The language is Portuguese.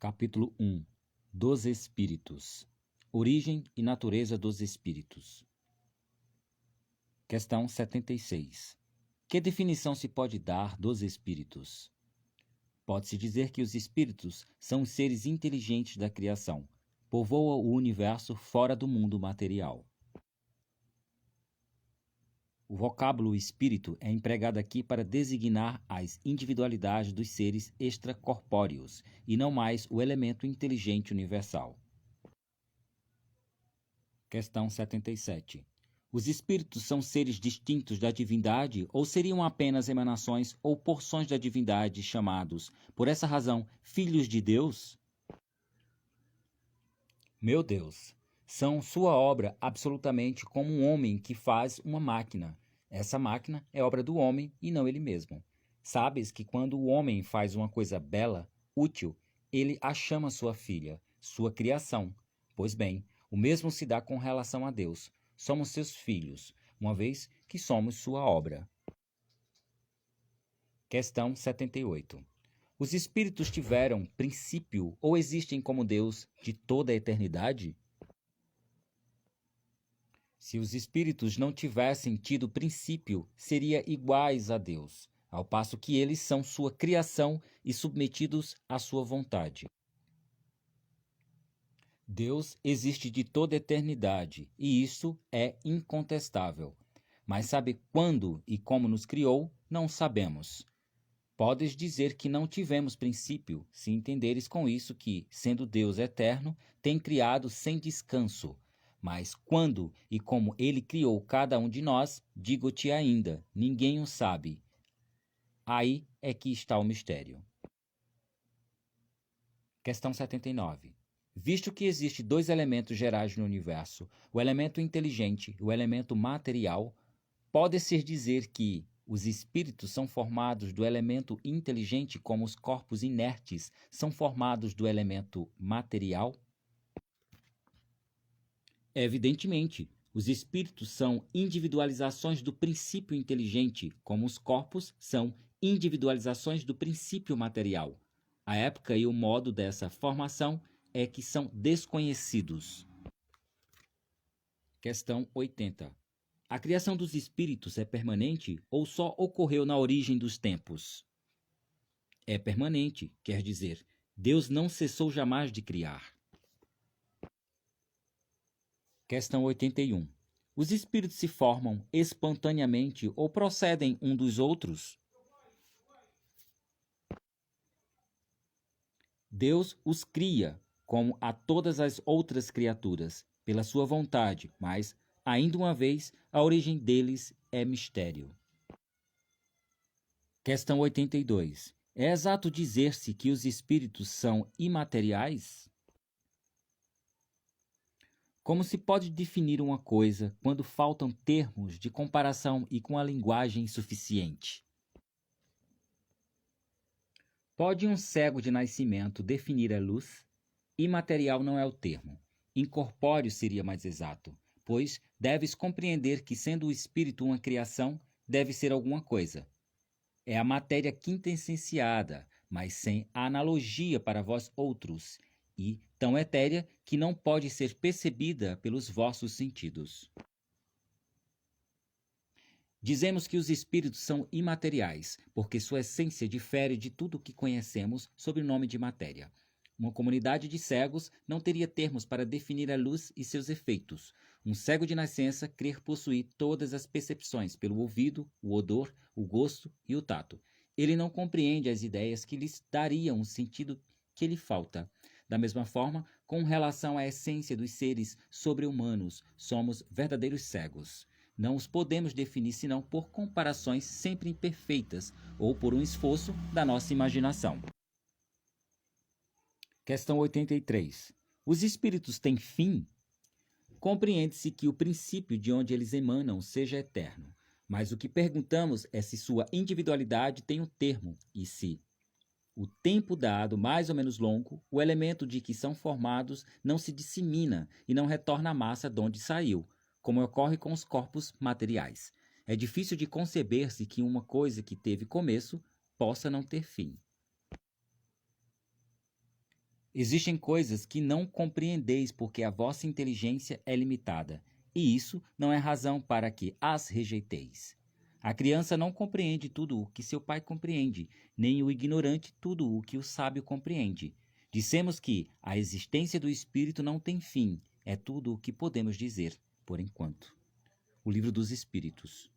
Capítulo 1 dos Espíritos. Origem e natureza dos Espíritos. Questão 76. Que definição se pode dar dos Espíritos? Pode-se dizer que os Espíritos são os seres inteligentes da criação, povoam o universo fora do mundo material. O vocábulo espírito é empregado aqui para designar as individualidades dos seres extracorpóreos e não mais o elemento inteligente universal. Questão 77. Os espíritos são seres distintos da divindade ou seriam apenas emanações ou porções da divindade chamados, por essa razão, filhos de Deus? Meu Deus, são sua obra absolutamente como um homem que faz uma máquina. Essa máquina é obra do homem e não ele mesmo. Sabes que quando o homem faz uma coisa bela, útil, ele a chama sua filha, sua criação. Pois bem, o mesmo se dá com relação a Deus. Somos seus filhos, uma vez que somos sua obra. Questão 78. Os espíritos tiveram princípio ou existem como Deus de toda a eternidade? Se os espíritos não tivessem tido princípio, seriam iguais a Deus, ao passo que eles são sua criação e submetidos à sua vontade. Deus existe de toda a eternidade, e isso é incontestável. Mas sabe quando e como nos criou? Não sabemos. Podes dizer que não tivemos princípio, se entenderes com isso que, sendo Deus eterno, tem criado sem descanso. Mas quando e como ele criou cada um de nós, digo-te ainda, ninguém o sabe. Aí é que está o mistério. Questão 79. Visto que existe dois elementos gerais no universo, o elemento inteligente e o elemento material, pode-se dizer que os espíritos são formados do elemento inteligente como os corpos inertes são formados do elemento material? Evidentemente, os espíritos são individualizações do princípio inteligente, como os corpos são individualizações do princípio material. A época e o modo dessa formação é que são desconhecidos. Questão 80. A criação dos espíritos é permanente ou só ocorreu na origem dos tempos? É permanente, quer dizer, Deus não cessou jamais de criar. Questão 81. Os espíritos se formam espontaneamente ou procedem um dos outros? Deus os cria, como a todas as outras criaturas, pela sua vontade, mas, ainda uma vez, a origem deles é mistério. Questão 82. É exato dizer-se que os espíritos são imateriais? Como se pode definir uma coisa quando faltam termos de comparação e com a linguagem suficiente? Pode um cego de nascimento definir a luz? Imaterial não é o termo. Incorpóreo seria mais exato, pois deves compreender que, sendo o espírito uma criação, deve ser alguma coisa. É a matéria quintessenciada, mas sem a analogia para vós outros, e tão etérea que não pode ser percebida pelos vossos sentidos. Dizemos que os espíritos são imateriais, porque sua essência difere de tudo o que conhecemos sob o nome de matéria. Uma comunidade de cegos não teria termos para definir a luz e seus efeitos. Um cego de nascença crer possuir todas as percepções pelo ouvido, o odor, o gosto e o tato. Ele não compreende as ideias que lhes dariam o sentido que lhe falta. Da mesma forma, com relação à essência dos seres sobre-humanos, somos verdadeiros cegos. Não os podemos definir senão por comparações sempre imperfeitas ou por um esforço da nossa imaginação. Questão 83. Os espíritos têm fim? Compreende-se que o princípio de onde eles emanam seja eterno, mas o que perguntamos é se sua individualidade tem um termo e se, o tempo dado mais ou menos longo, o elemento de que são formados não se dissemina e não retorna à massa de onde saiu, como ocorre com os corpos materiais. É difícil de conceber-se que uma coisa que teve começo possa não ter fim. Existem coisas que não compreendeis porque a vossa inteligência é limitada, e isso não é razão para que as rejeiteis. A criança não compreende tudo o que seu pai compreende, nem o ignorante tudo o que o sábio compreende. Dissemos que a existência do Espírito não tem fim, é tudo o que podemos dizer, por enquanto. O Livro dos Espíritos.